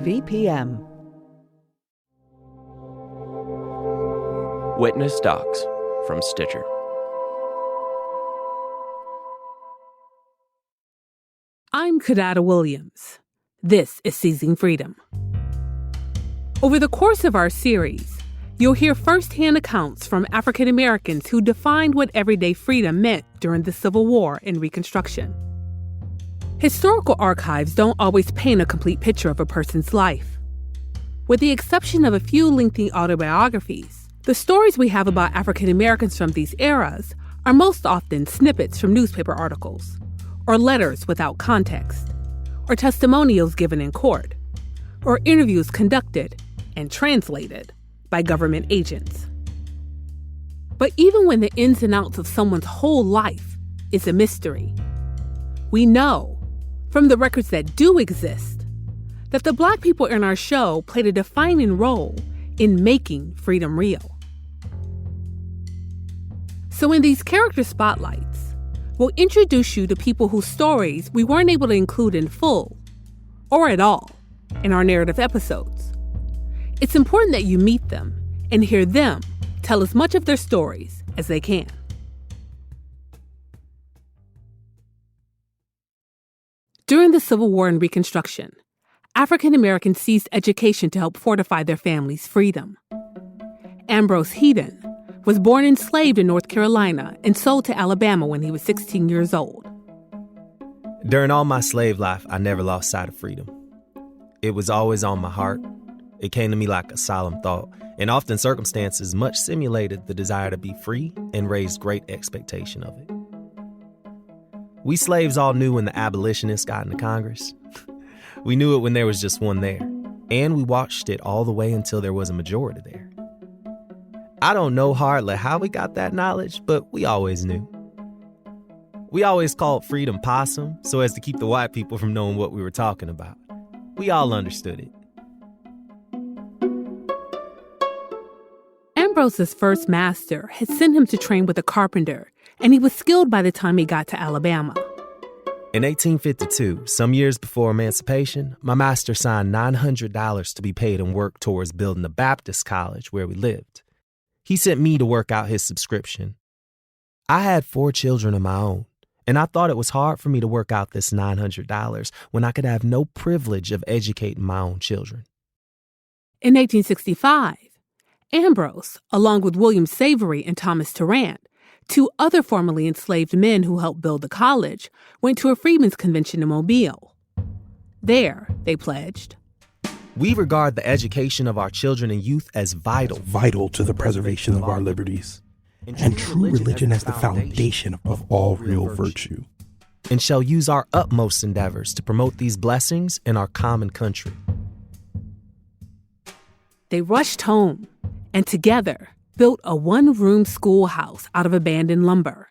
VPM. Witness Docs from Stitcher. I'm Kadada Williams. This is Seizing Freedom. Over the course of our series, you'll hear firsthand accounts from African Americans who defined what everyday freedom meant during the Civil War and Reconstruction. Historical archives don't always paint a complete picture of a person's life. With the exception of a few lengthy autobiographies, the stories we have about African Americans from these eras are most often snippets from newspaper articles, or letters without context, or testimonials given in court, or interviews conducted and translated by government agents. But even when the ins and outs of someone's whole life is a mystery, we know, from the records that do exist, that the Black people in our show played a defining role in making freedom real. So in these character spotlights, we'll introduce you to people whose stories we weren't able to include in full, or at all, in our narrative episodes. It's important that you meet them and hear them tell as much of their stories as they can. During the Civil War and Reconstruction, African Americans seized education to help fortify their families' freedom. Ambrose Headen was born enslaved in North Carolina and sold to Alabama when he was 16 years old. During all my slave life, I never lost sight of freedom. It was always on my heart. It came to me like a solemn thought, and often circumstances much simulated the desire to be free and raised great expectation of it. We slaves all knew when the abolitionists got into Congress. We knew it when there was just one there, and we watched it all the way until there was a majority there. I don't know hardly how we got that knowledge, but we always knew. We always called freedom possum so as to keep the white people from knowing what we were talking about. We all understood it. Ambrose's first master had sent him to train with a carpenter, and he was skilled by the time he got to Alabama. In 1852, some years before emancipation, my master signed $900 to be paid and work towards building a Baptist college where we lived. He sent me to work out his subscription. I had 4 children of my own, and I thought it was hard for me to work out this $900 when I could have no privilege of educating my own children. In 1865, Ambrose, along with William Savery and Thomas Tarrant, 2 other formerly enslaved men who helped build the college, went to a freedmen's convention in Mobile. There, they pledged, "We regard the education of our children and youth as vital to the preservation of our liberties, and true religion as the foundation of all real virtue, and shall use our utmost endeavors to promote these blessings in our common country." They rushed home and together built a one-room schoolhouse out of abandoned lumber.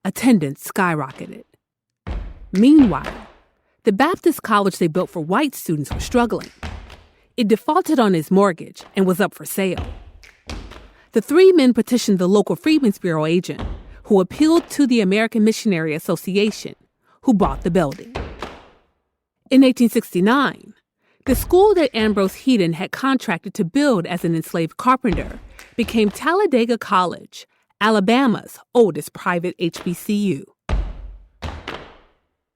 Attendance skyrocketed. Meanwhile, the Baptist college they built for white students was struggling. It defaulted on its mortgage and was up for sale. The 3 men petitioned the local Freedmen's Bureau agent, who appealed to the American Missionary Association, who bought the building. In 1869, the school that Ambrose Headen had contracted to build as an enslaved carpenter became Talladega College, Alabama's oldest private HBCU.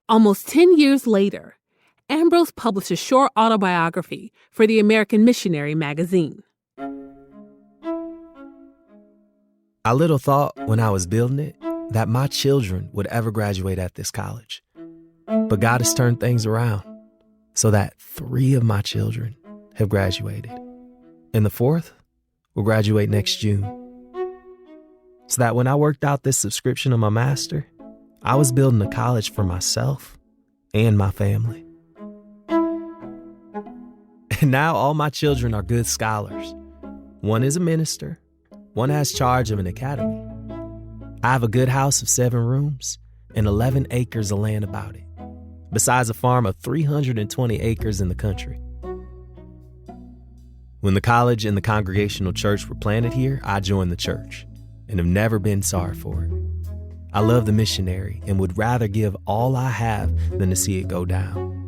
Almost 10 years later, Ambrose published a short autobiography for the American Missionary magazine. I little thought when I was building it that my children would ever graduate at this college. But God has turned things around so that 3 of my children have graduated. And the 4th will graduate next June. So that when I worked out this subscription of my master, I was building a college for myself and my family. And now all my children are good scholars. One is a minister. One has charge of an academy. I have a good house of 7 rooms and 11 acres of land about it, besides a farm of 320 acres in the country. When the college and the Congregational Church were planted here, I joined the church and have never been sorry for it. I love the missionary and would rather give all I have than to see it go down.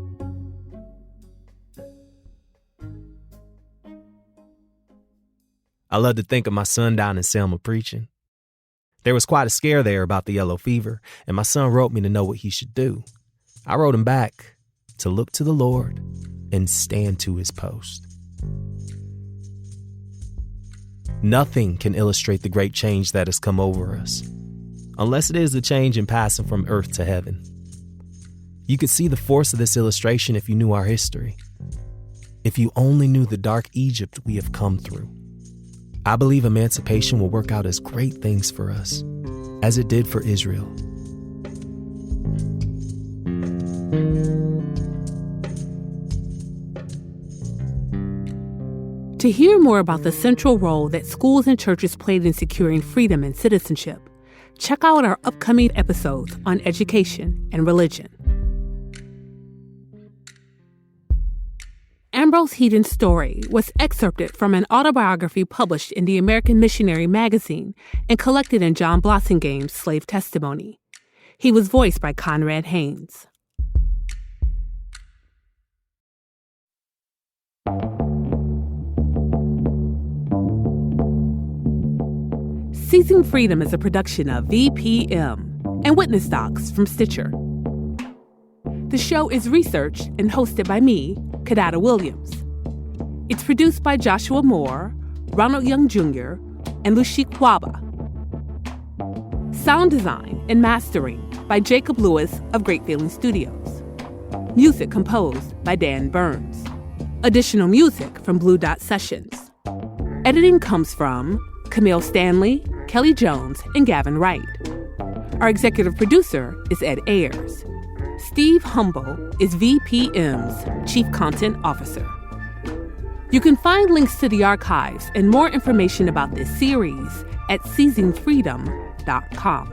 I love to think of my son down in Selma preaching. There was quite a scare there about the yellow fever, and my son wrote me to know what he should do. I wrote him back to look to the Lord and stand to his post. Nothing can illustrate the great change that has come over us, unless it is the change in passing from earth to heaven. You could see the force of this illustration if you knew our history, if you only knew the dark Egypt we have come through. I believe emancipation will work out as great things for us, as it did for Israel. To hear more about the central role that schools and churches played in securing freedom and citizenship, check out our upcoming episodes on education and religion. Ambrose Headen's story was excerpted from an autobiography published in the American Missionary magazine and collected in John Blossingame's Slave Testimony. He was voiced by Conrad Haynes. Seizing Freedom is a production of VPM and Witness Docs from Stitcher. The show is researched and hosted by me, Kadada Williams. It's produced by Joshua Moore, Ronald Young Jr., and Lushik Waba. Sound design and mastering by Jacob Lewis of Great Feeling Studios. Music composed by Dan Burns. Additional music from Blue Dot Sessions. Editing comes from Camille Stanley, Kelly Jones, and Gavin Wright. Our executive producer is Ed Ayers. Steve Humble is VPM's Chief Content Officer. You can find links to the archives and more information about this series at seizingfreedom.com.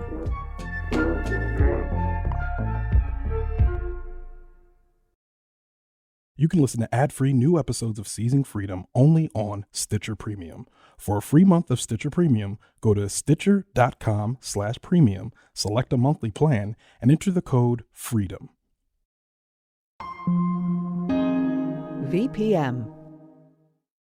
You can listen to ad-free new episodes of Seizing Freedom only on Stitcher Premium. For a free month of Stitcher Premium, go to stitcher.com/premium, select a monthly plan, and enter the code FREEDOM. VPM